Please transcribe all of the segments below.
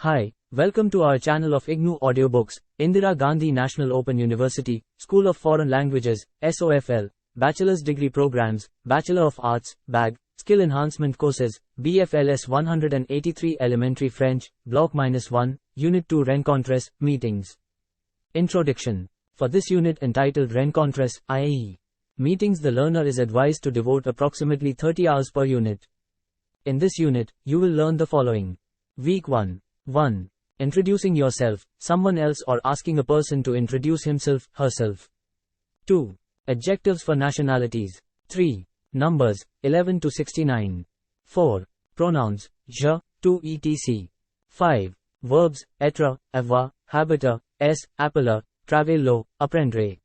Hi, welcome to our channel of IGNOU audiobooks, Indira Gandhi National Open University, School of Foreign Languages, SOFL, Bachelor's Degree Programs, Bachelor of Arts, BAG, Skill Enhancement Courses, BFLS-183 Elementary French, Block-1, Unit-2 Rencontres, Meetings. Introduction. For this unit entitled Rencontres, i.e. Meetings, the learner is advised to devote approximately 30 hours per unit. In this unit, you will learn the following. Week 1. 1. Introducing yourself, someone else, or asking a person to introduce himself, herself. 2. Adjectives for nationalities. 3. Numbers, 11 to 69. 4. Pronouns, je, tu, etc. 5. Verbs, être, avoir, habiter, es, appeler, travailler, apprendre.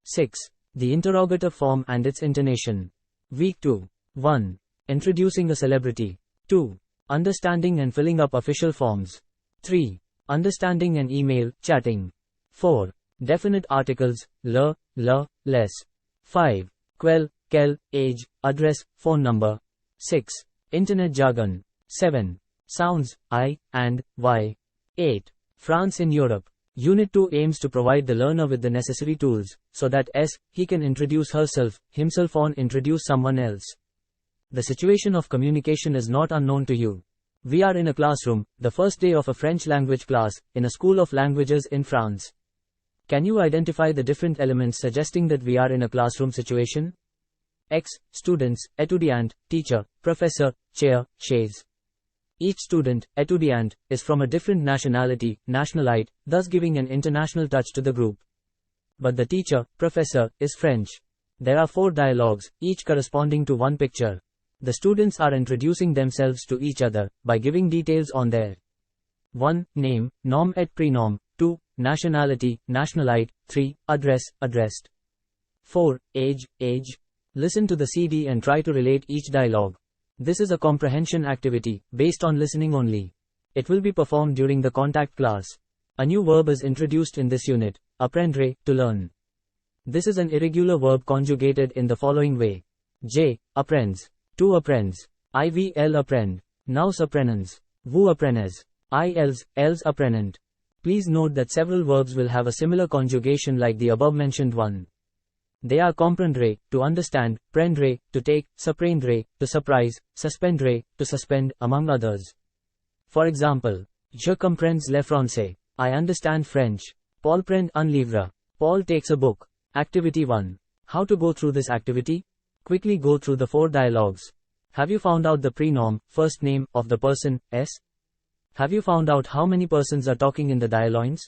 6. The interrogative form and its intonation. Week 2. 1. Introducing a celebrity. 2. Understanding and filling up official forms. 3. Understanding and email, chatting. 4. Definite articles, le, les. 5. Quel, quel, age, address, phone number. 6. Internet jargon. 7. Sounds, I, and, y. 8. France in Europe. Unit 2 aims to provide the learner with the necessary tools, so that he can introduce herself, himself, or introduce someone else. The situation of communication is not unknown to you. We are in a classroom, the first day of a French language class, in a school of languages in France. Can you identify the different elements suggesting that we are in a classroom situation? X. Students, étudiant, teacher, professor, chair, chaise. Each student, étudiant, is from a different nationality, nationalite, thus giving an international touch to the group. But the teacher, professor, is French. There are 4 dialogues, each corresponding to one picture. The students are introducing themselves to each other, by giving details on their 1. Name, nom et prénom. 2. Nationality, nationalite. 3. Address, addressed. 4. Age, age. Listen to the CD and try to relate each dialogue. This is a comprehension activity, based on listening only. It will be performed during the contact class. A new verb is introduced in this unit, apprendre, to learn. This is an irregular verb conjugated in the following way. J. Apprends. Tu apprends. IVL apprend. Nous apprenons. Vous apprenez. Els apprenant. Please note that several verbs will have a similar conjugation like the above mentioned one. They are comprendre, to understand, prendre, to take, surprendre, to surprise, suspendre, to suspend, among others. For example, je comprends le français. I understand French. Paul prend un livre. Paul takes a book. Activity 1. How to go through this activity? Quickly go through the 4 dialogues. Have you found out the prénom, first name, of the person, S? Have you found out how many persons are talking in the dialogues?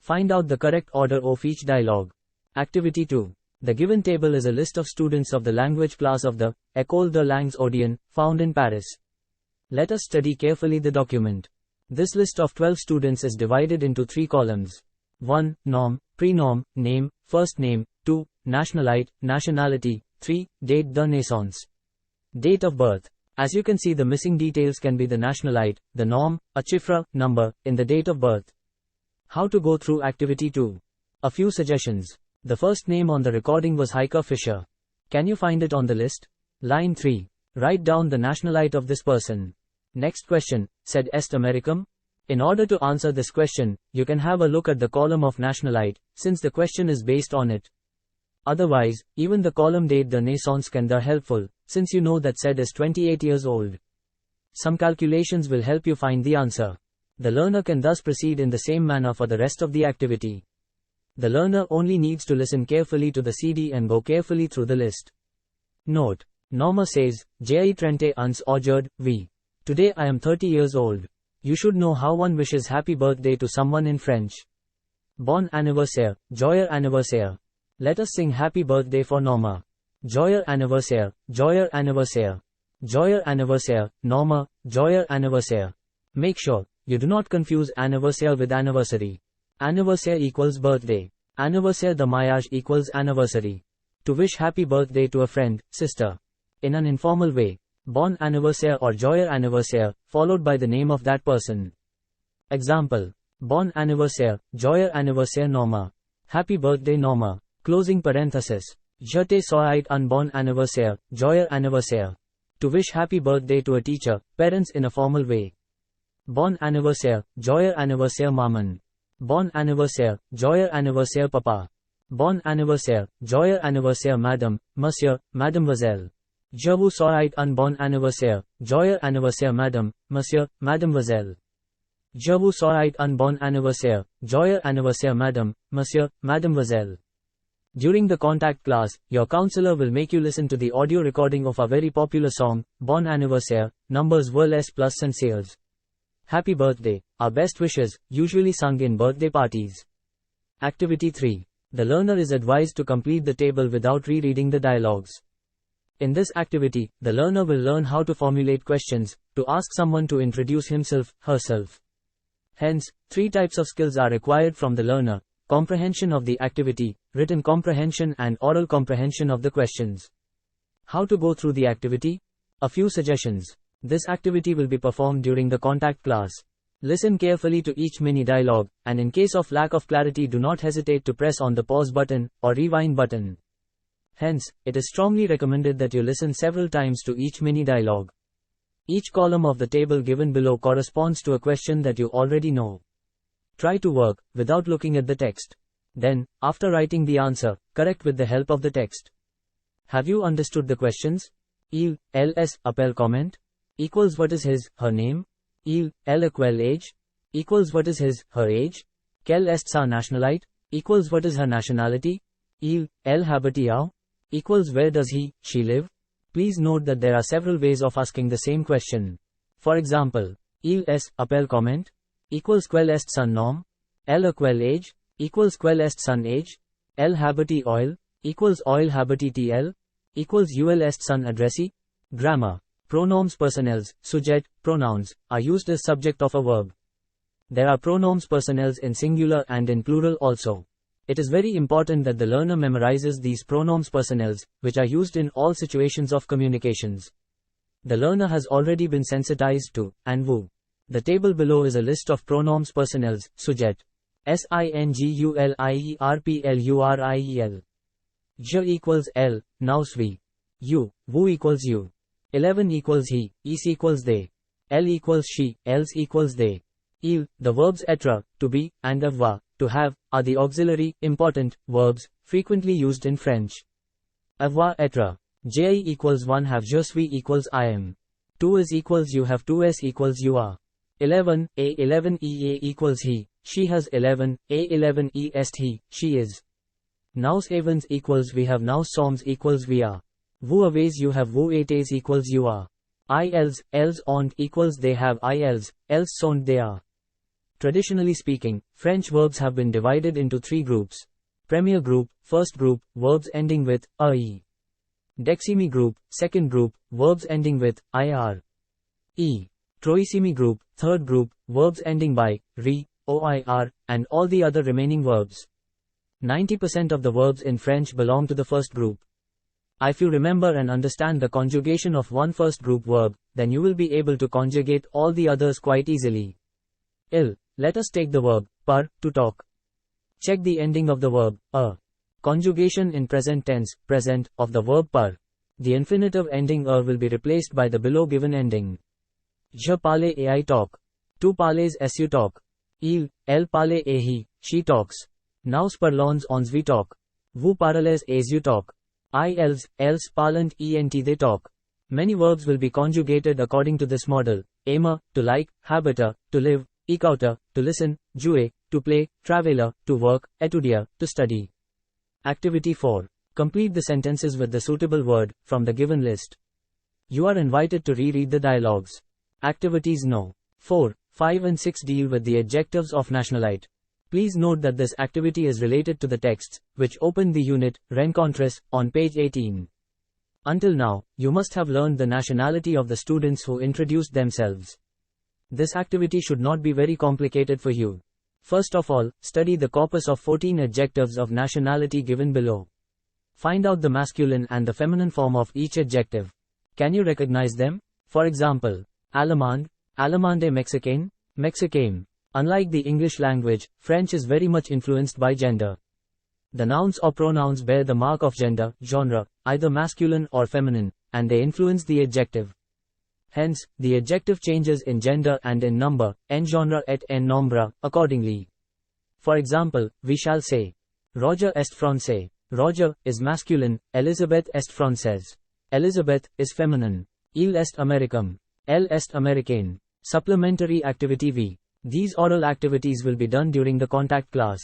Find out the correct order of each dialogue. Activity 2. The given table is a list of students of the language class of the École de langues Audion, found in Paris. Let us study carefully the document. This list of 12 students is divided into 3 columns. 1. Nom, prénom, name, first name. 2. Nationalite, nationality. 3. Date de naissance. Date of birth. As you can see, the missing details can be the nationalite, the nom, a chiffre, number, in the date of birth. How to go through activity 2. A few suggestions. The first name on the recording was Heike Fischer. Can you find it on the list? Line 3. Write down the nationalite of this person. Next question, said est Americum? In order to answer this question, you can have a look at the column of nationalite, since the question is based on it. Otherwise, even the column date de naissance can be helpful, since you know that said is 28 years old. Some calculations will help you find the answer. The learner can thus proceed in the same manner for the rest of the activity. The learner only needs to listen carefully to the CD and go carefully through the list. Note. Norma says, J'ai 30 ans aujourd'hui. Today I am 30 years old. You should know how one wishes happy birthday to someone in French. Bon anniversaire, joyeux anniversaire. Let us sing happy birthday for Norma. Joyeux anniversaire, joyeux anniversaire. Joyeux anniversaire, Norma, joyeux anniversaire. Make sure you do not confuse anniversaire with anniversary. Anniversaire equals birthday. Anniversaire de mariage equals anniversary. To wish happy birthday to a friend, sister. In an informal way. Bon anniversaire or joyeux anniversaire, followed by the name of that person. Example. Bon anniversaire, joyeux anniversaire Norma. Happy birthday Norma. Closing parenthesis. Je te souhaite un bon anniversaire, joyeux anniversaire. To wish happy birthday to a teacher, parents in a formal way. Bon anniversaire, joyeux anniversaire maman. Bon anniversaire, joyeux anniversaire papa. Bon anniversaire, joyeux anniversaire madame, monsieur, mademoiselle. Je vous souhaite un bon anniversaire, joyeux anniversaire madame, monsieur, mademoiselle. Je vous souhaite un bon anniversaire, joyeux anniversaire madame, monsieur, mademoiselle. During the contact class, your counselor will make you listen to the audio recording of a very popular song, Bon anniversaire, numbers VLS plus and sales. Happy birthday, our best wishes, usually sung in birthday parties. Activity 3. The learner is advised to complete the table without rereading the dialogues. In this activity, the learner will learn how to formulate questions, to ask someone to introduce himself, herself. Hence, 3 types of skills are required from the learner: comprehension of the activity, written comprehension and oral comprehension of the questions. How to go through the activity? A few suggestions. This activity will be performed during the contact class. Listen carefully to each mini dialogue, and in case of lack of clarity do not hesitate to press on the pause button, or rewind button. Hence, it is strongly recommended that you listen several times to each mini dialogue. Each column of the table given below corresponds to a question that you already know. Try to work, without looking at the text. Then, after writing the answer, correct with the help of the text. Have you understood the questions? Il, ls, appelle comment? Equals what is his, her name? Il, elle quel age? Equals what is his, her age? Quelle est sa nationalité? Equals what is her nationality? Il, elle habite où? Equals where does he, she live? Please note that there are several ways of asking the same question. For example, il est, appelle comment? Equals quel est son nom? Elle quel age? Equals quel est son age? Elle habite oil? Equals oil habite elle? Equals ul est son adresse? Grammar. Pronoms personnels, sujet, pronouns, are used as subject of a verb. There are pronoms personnels in singular and in plural also. It is very important that the learner memorizes these pronoms personnels, which are used in all situations of communications. The learner has already been sensitized to, and vous. The table below is a list of pronoms personnels, sujet. Singulierplural. Je equals L, now we. You, vous equals you. 11 equals he, is equals they. Elle equals she, else equals they. Il, the verbs être, to be, and avoir, to have, are the auxiliary, important, verbs, frequently used in French. Avoir être. Je equals 1 have je suis equals I am. 2 is equals you have 2s equals you are. 11, a11 ea equals he, she has 11, a11 est he, she is. Nous avons equals we have nous sommes equals we are. Vous avez you have vous êtes equals you are. Ils, elles ont equals they have ils, elles sont they are. Traditionally speaking, French verbs have been divided into 3 groups. Premier group, first group, verbs ending with ae. Deuxième group, second group, verbs ending with ir. Troisième group, third group, verbs ending by re, oir, and all the other remaining verbs. 90% of the verbs in French belong to the first group. If you remember and understand the conjugation of one first group verb, then you will be able to conjugate all the others quite easily. Let us take the verb, par, to talk. Check the ending of the verb, a. Conjugation in present tense, present, of the verb par. The infinitive ending will be replaced by the below given ending. Je parle et I talk. Tu parles et you talk. Il, elle parle et he, she talks. Nous parlons ons we talk. Vous parlez et you talk. Ils, elles parlent ent they talk. Many verbs will be conjugated according to this model. Aimer, to like, habiter, to live, écouter, to listen, jouer, to play, traveler, to work, étudier, to study. Activity 4. Complete the sentences with the suitable word, from the given list. You are invited to reread the dialogues. Activities No. 4, 5 and 6 deal with the adjectives of nationalite. Please note that this activity is related to the texts, which open the unit, Rencontres, on page 18. Until now, you must have learned the nationality of the students who introduced themselves. This activity should not be very complicated for you. First of all, study the corpus of 14 adjectives of nationality given below. Find out the masculine and the feminine form of each adjective. Can you recognize them? For example, Allemand, Allemande Mexicain, Mexicain. Unlike the English language, French is very much influenced by gender. The nouns or pronouns bear the mark of gender, genre, either masculine or feminine, and they influence the adjective. Hence, the adjective changes in gender and in number, en genre et en nombre, accordingly. For example, we shall say, Roger est français. Roger is masculine, Elizabeth est française. Elizabeth is feminine. Il est américain. Elle est américaine. Supplementary activity V. These oral activities will be done during the contact class.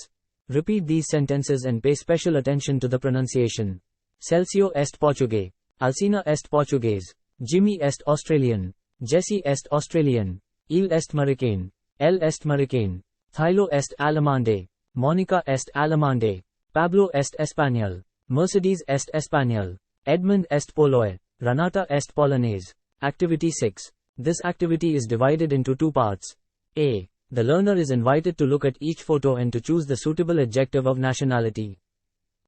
Repeat these sentences and pay special attention to the pronunciation. Celcio est portugais. Alcina est portuguese. Jimmy est Australian. Jesse est Australian. Il est marocain. Elle est marocaine. Thilo est alemande. Monica est alemande. Pablo est español. Mercedes est español. Edmund est polois. Renata est polonaise. Activity 6. This activity is divided into two parts. A. The learner is invited to look at each photo and to choose the suitable adjective of nationality.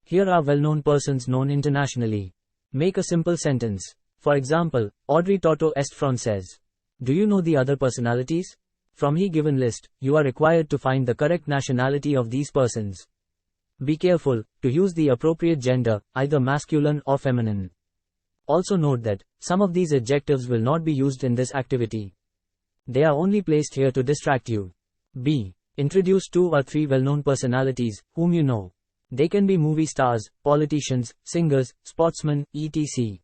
Here are well-known persons known internationally. Make a simple sentence. For example, Audrey Tautou est française. Do you know the other personalities? From the given list, you are required to find the correct nationality of these persons. Be careful to use the appropriate gender, either masculine or feminine. Also note that some of these adjectives will not be used in this activity. They are only placed here to distract you. B. Introduce 2 or 3 well-known personalities whom you know. They can be movie stars, politicians, singers, sportsmen, etc.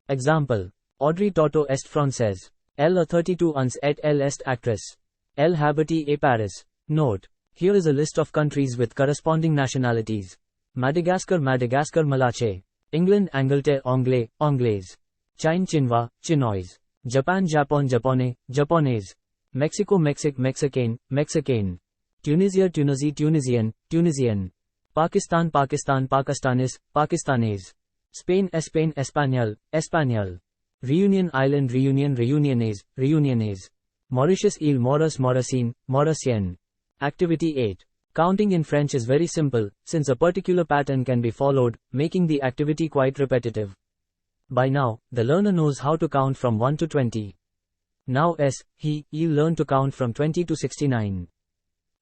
Example. Audrey Tautou est française. Elle a 32 ans et elle est actrice. Elle habite à Paris. Note. Here is a list of countries with corresponding nationalities. Madagascar Madagascar Malache. England Angleterre Anglais, Anglaise. Chine Chinois, Chinois. Japan Japon Japonais, Japonese. Mexico Mexic Mexican, Mexican. Tunisia Tunisie Tunisian, Tunisian. Pakistan Pakistan Pakistanis, Pakistanis. Spain Espagne Español, Español. Reunion Island Reunion Reunionese, Reunionese. Mauritius Île Maurice Mauricien, Mauricien. Activity 8. Counting in French is very simple, since a particular pattern can be followed, making the activity quite repetitive. By now, the learner knows how to count from 1 to 20. Now he'll learn to count from 20 to 69.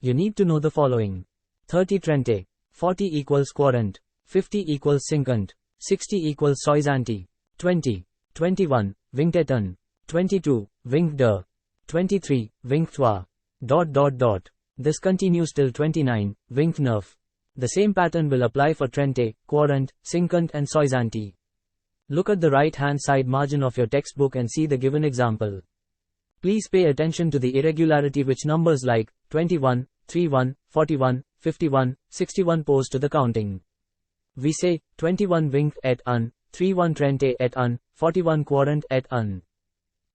You need to know the following. 30 trente. 40 equals quarante. 50 equals cinquante. 60 equals soixante. 20. 21. Vingteton. 22. Vingtdeux. 23. Vingttroi. ... This continues till 29, Vingtneuf. The same pattern will apply for trente, quarante, cinquante and soixante. Look at the right-hand side margin of your textbook and see the given example. Please pay attention to the irregularity which numbers like 21, 31, 41, 51, 61 pose to the counting. We say 21 vingt et un, 31 trente et un, 41 quarante et un.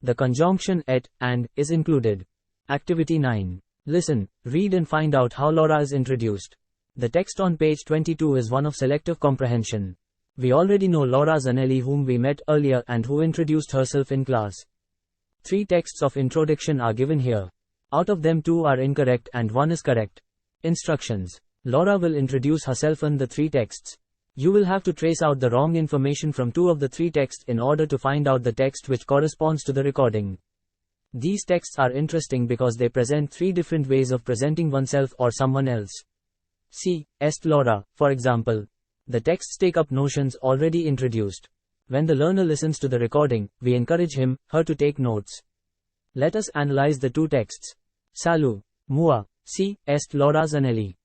The conjunction et, and, is included. Activity 9. Listen, read and find out how Laura is introduced. The text on page 22 is one of selective comprehension. We already know Laura Zanelli whom we met earlier and who introduced herself in class. 3 texts of introduction are given here. Out of them 2 are incorrect and 1 is correct. Instructions. Laura will introduce herself in the 3 texts. You will have to trace out the wrong information from 2 of the 3 texts in order to find out the text which corresponds to the recording. These texts are interesting because they present 3 different ways of presenting oneself or someone else. See, est Laura, for example. The texts take up notions already introduced. When the learner listens to the recording, we encourage him, her to take notes. Let us analyze the 2 texts. Salut, moi, si, est Laura Zanelli.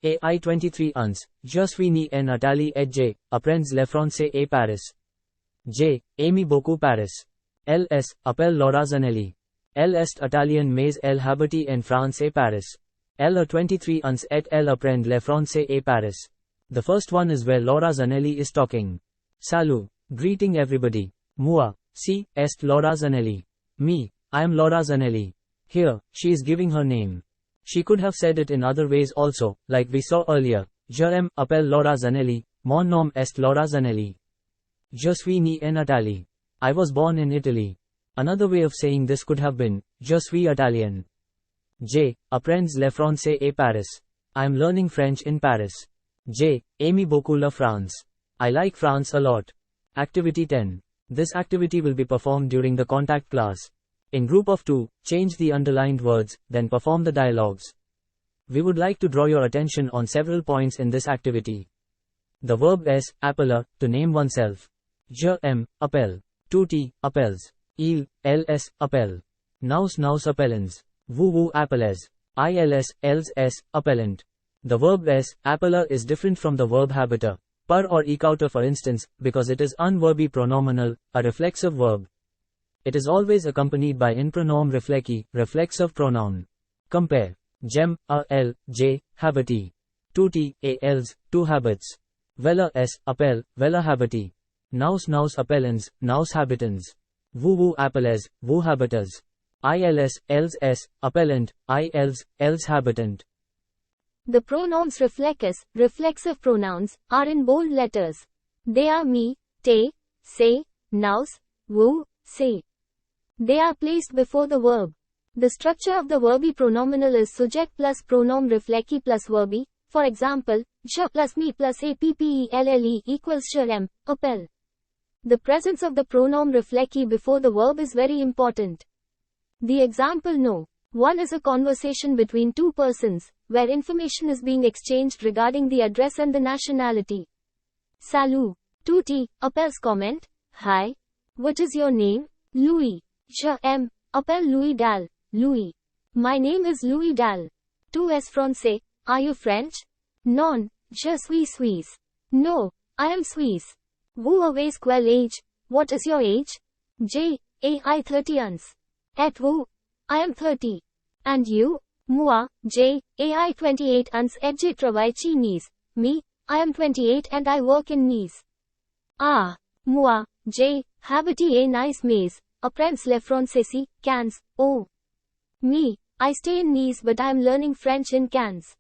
Ai 23 ans, je suis né en Italie et j'ai apprends le français à Paris. Aime beaucoup Paris. Elle appelle Laura Zanelli. Elle est italienne mais elle habite en France et Paris. Elle a 23 ans et elle apprend le français à Paris. The first one is where Laura Zanelli is talking. Salut, greeting everybody. Moi, si, est Laura Zanelli. Me, I am Laura Zanelli. Here, she is giving her name. She could have said it in other ways also, like we saw earlier. Je m'appelle Laura Zanelli, mon nom est Laura Zanelli. Je suis né en Italie. I was born in Italy. Another way of saying this could have been, je suis italien. Apprends le français à Paris. I am learning French in Paris. Aime beaucoup la France. I like France a lot. Activity 10. This activity will be performed during the contact class. In group of 2, change the underlined words, then perform the dialogues. We would like to draw your attention on several points in this activity. The verb appeler, to name oneself. Je m'appelle. To appelles. Il, ls, appel. Nous, nous appellens. Vous, appelles. Ils, els, appellant. The verb s, appeller is different from the verb habiter, per or ecouter for instance, because it is unverby pronominal, a reflexive verb. It is always accompanied by in pronom reflexi, reflexive pronoun. Compare. Gem, a, l, j, habiti. 2t, a, els, two habits. Vela s, appel, vela habiti. Nous, nous appellens, nous habitans. Vous, appelles, vous habitas. Ils, els, appellant, ils, els habitant. The pronouns reflexes, reflexive pronouns, are in bold letters. They are me, te, se, nous, vous, se. They are placed before the verb. The structure of the verbi pronominal is subject plus pronoun reflexi plus verbi. For example, je plus me plus appelle equals je am, appel. The presence of the pronoun reflexi before the verb is very important. The example no. One is a conversation between two persons, where information is being exchanged regarding the address and the nationality. Salut. 2t, appels comment. Hi. What is your name? Louis. Je am. Appelle Louis Dal. Louis. My name is Louis Dal. 2s français. Are you French? Non. Je suis Suisse. No. I am Swiss. Vous avez quel âge? What is your age? J. ai 30 ans. Et vous? I am 30. And you? Moi, J. ai 28 ans et je travaille chez Nice. Me? I am 28 and I work in Nice. Ah. Moi, J. habite à Nice mais, apprends le français, Cannes. Oh. Me. I stay in Nice but I am learning French in Cannes.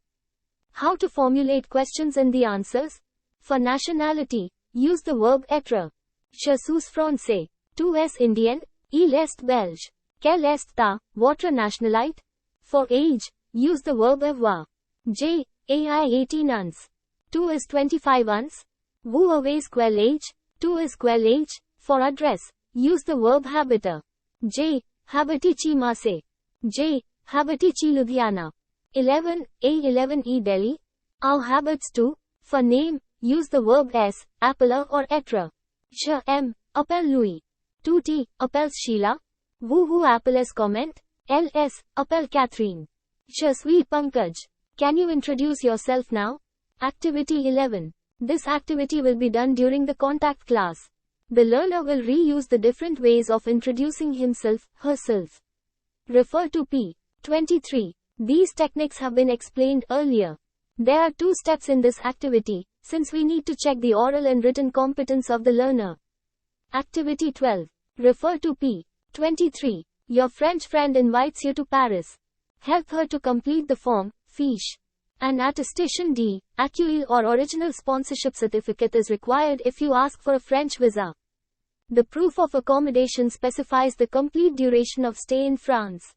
How to formulate questions and the answers? For nationality, use the verb être. Je suis français. Tu es indien? Il est belge. Quelle est ta, votre nationalité? For age, use the verb avoir. J. ai 18 ans. Tu is 25 ans. Vous avez quel âge? Tu is quel âge? For address, use the verb habiter. J. habite chi Marseille. J. habite chi Ludhiana. 11. A11 e Delhi. Our habits too. For name, use the verb s, appeler or être. Je am, appelle Louis. 2t, appelles Sheila. Vous appelles comment? ls, appelle Catherine. Je suis Pankaj. Can you introduce yourself now? Activity 11. This activity will be done during the contact class. The learner will reuse the different ways of introducing himself, herself. Refer to p. 23. These techniques have been explained earlier. There are two steps in this activity, since we need to check the oral and written competence of the learner. Activity 12. Refer to p. 23. Your French friend invites you to Paris. Help her to complete the form, fiche. An attestation D, accueil or original sponsorship certificate is required if you ask for a French visa. The proof of accommodation specifies the complete duration of stay in France.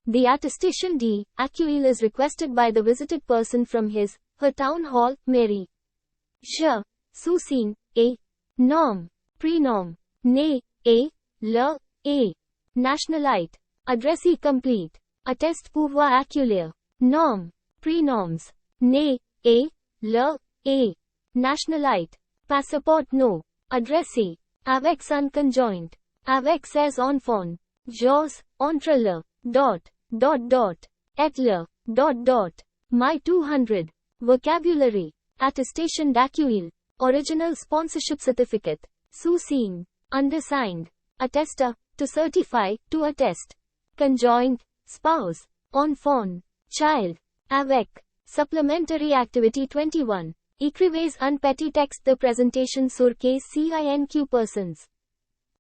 The attestation D, accueil is requested by the visited person from his, her town hall, mairie. Je, sous-signe, a. Nom, prénom, né, a, le, a. Nationalite. Addressee complete. Atteste pouvoir accueillir. Nom. Prenoms. Né, a, le, a. Nationalite. Passeport no. Addressee. Avec son conjoint. Avec ses enfants. Jos, entre le. Et le. My 200. Vocabulary. Attestation d'accueil. Original sponsorship certificate. Sous-signe. Undersigned. Attester. To certify, to attest. Conjoint. Spouse. Enfant. Child. Avec. Supplementary Activity 21. Écrivez un petit texte de présentation sur case CINQ persons.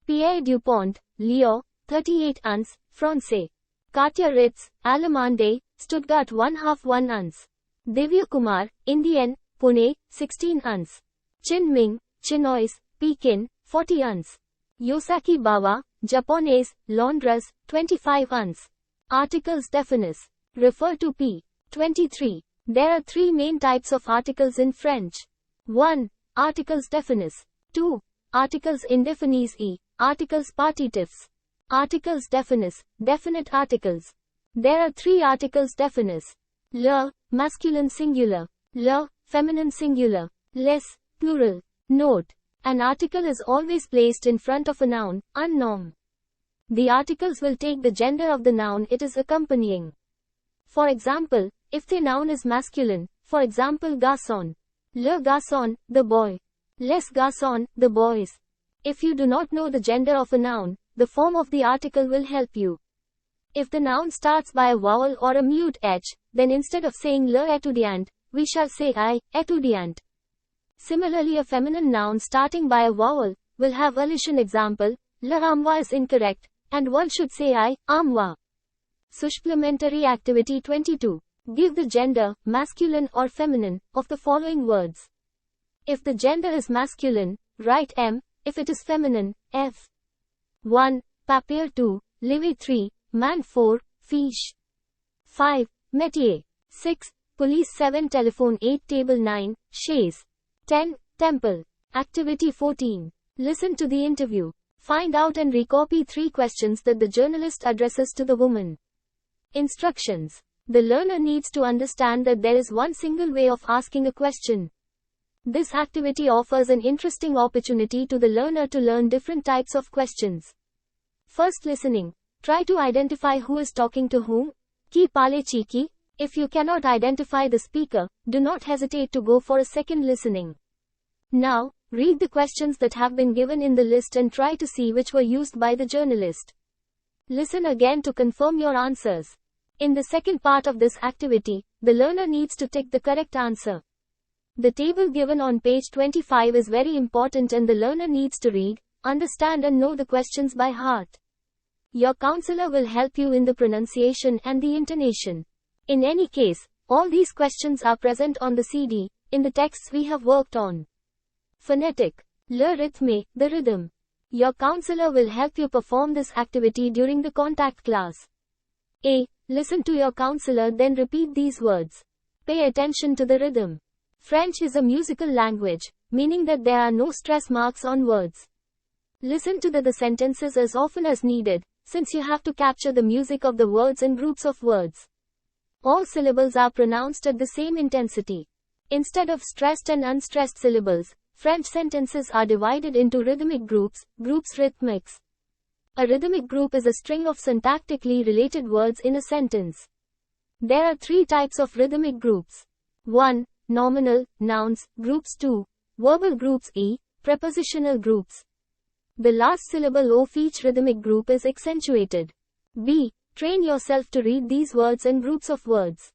Pierre Dupont, Leo, 38 ans, Français. Katya Ritz, Allemande, Stuttgart 1/2 ans. Divya Kumar, Indian, Pune, 16 ans. Chin Ming, Chinois, Pekin, 40 ans. Yosaki Bawa, Japanese, Londres, 25 ans. Articles definite. Refer to p. 23. There are three main types of articles in French. 1. Articles definite. 2. Articles indefinies e. Articles partitifs. Articles definite. Definite articles. There are three articles definite. Le, masculine singular. Le, feminine singular. Les, plural. Note. An article is always placed in front of a noun, unnoun. The articles will take the gender of the noun it is accompanying. For example, if the noun is masculine, for example garçon, le garçon, the boy, les garçons, the boys. If you do not know the gender of a noun, the form of the article will help you. If the noun starts by a vowel or a mute h, then instead of saying le étudiant, we shall say I, étudiant. Similarly, a feminine noun starting by a vowel will have elision. Example, le armoire is incorrect, and one should say I, armoire. Supplementary activity 22. Give the gender, masculine or feminine, of the following words. If the gender is masculine, write M. If it is feminine, F. 1. Papier 2. Livre 3. Man 4. Fiche 5. Métier 6. Police 7. Telephone 8. Table 9. Chaise 10. Temple. Activity 14. Listen to the interview. Find out and recopy 3 questions that the journalist addresses to the woman. Instructions. The learner needs to understand that there is one single way of asking a question. This activity offers an interesting opportunity to the learner to learn different types of questions. First, listening. Try to identify who is talking to whom. Chi parle chi. If you cannot identify the speaker, do not hesitate to go for a second listening. Now, read the questions that have been given in the list and try to see which were used by the journalist. Listen again to confirm your answers. In the second part of this activity, the learner needs to tick the correct answer. The table given on page 25 is very important and the learner needs to read, understand and know the questions by heart. Your counselor will help you in the pronunciation and the intonation. In any case, all these questions are present on the CD, in the texts we have worked on. Phonetic. Le rythme, the rhythm. Your counselor will help you perform this activity during the contact class. A. Listen to your counselor, then repeat these words. Pay attention to the rhythm. French is a musical language, meaning that there are no stress marks on words. Listen to the sentences as often as needed, since you have to capture the music of the words in groups of words. All syllables are pronounced at the same intensity. Instead of stressed and unstressed syllables, French sentences are divided into rhythmic groups, rhythmics. A rhythmic group is a string of syntactically related words in a sentence. There are 3 types of rhythmic groups. 1. Nominal, nouns, groups. 2. Verbal groups. E. Prepositional groups. The last syllable of each rhythmic group is accentuated. B. Train yourself to read these words in groups of words.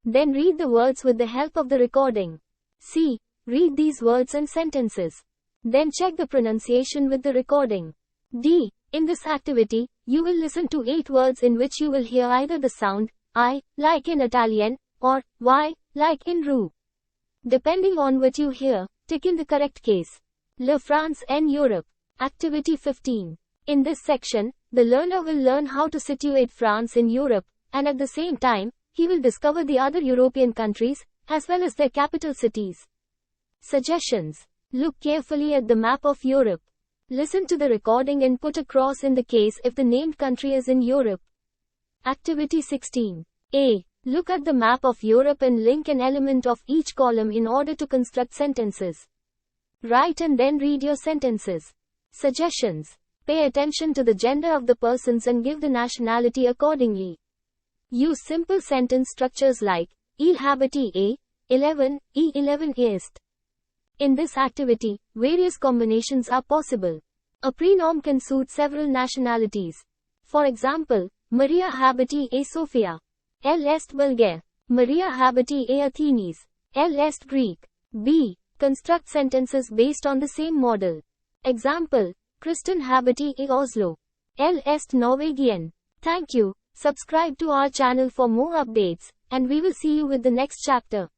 Then read the words with the help of the recording. C. Read these words and sentences. Then check the pronunciation with the recording. D. In this activity, you will listen to 8 words in which you will hear either the sound I, like in Italian, or Y, like in roux. Depending on what you hear, tick in the correct case. Le France en Europe. Activity 15. In this section, the learner will learn how to situate France in Europe, and at the same time, he will discover the other European countries, as well as their capital cities. Suggestions. Look carefully at the map of Europe. Listen to the recording and put a cross in the case if the named country is in Europe. Activity 16. A. Look at the map of Europe and link an element of each column in order to construct sentences. Write and then read your sentences. Suggestions. Pay attention to the gender of the persons and give the nationality accordingly. Use simple sentence structures like, Il habite a 11, e11 est. In this activity, various combinations are possible. A pronoun can suit several nationalities. For example, Maria habite a Sofia. Elle est bulgare. Maria habite a Athens. Elle est Greek. B. Construct sentences based on the same model. Example, Kristen habite a Oslo. Elle est Norwegian. Thank you. Subscribe to our channel for more updates, and we will see you with the next chapter.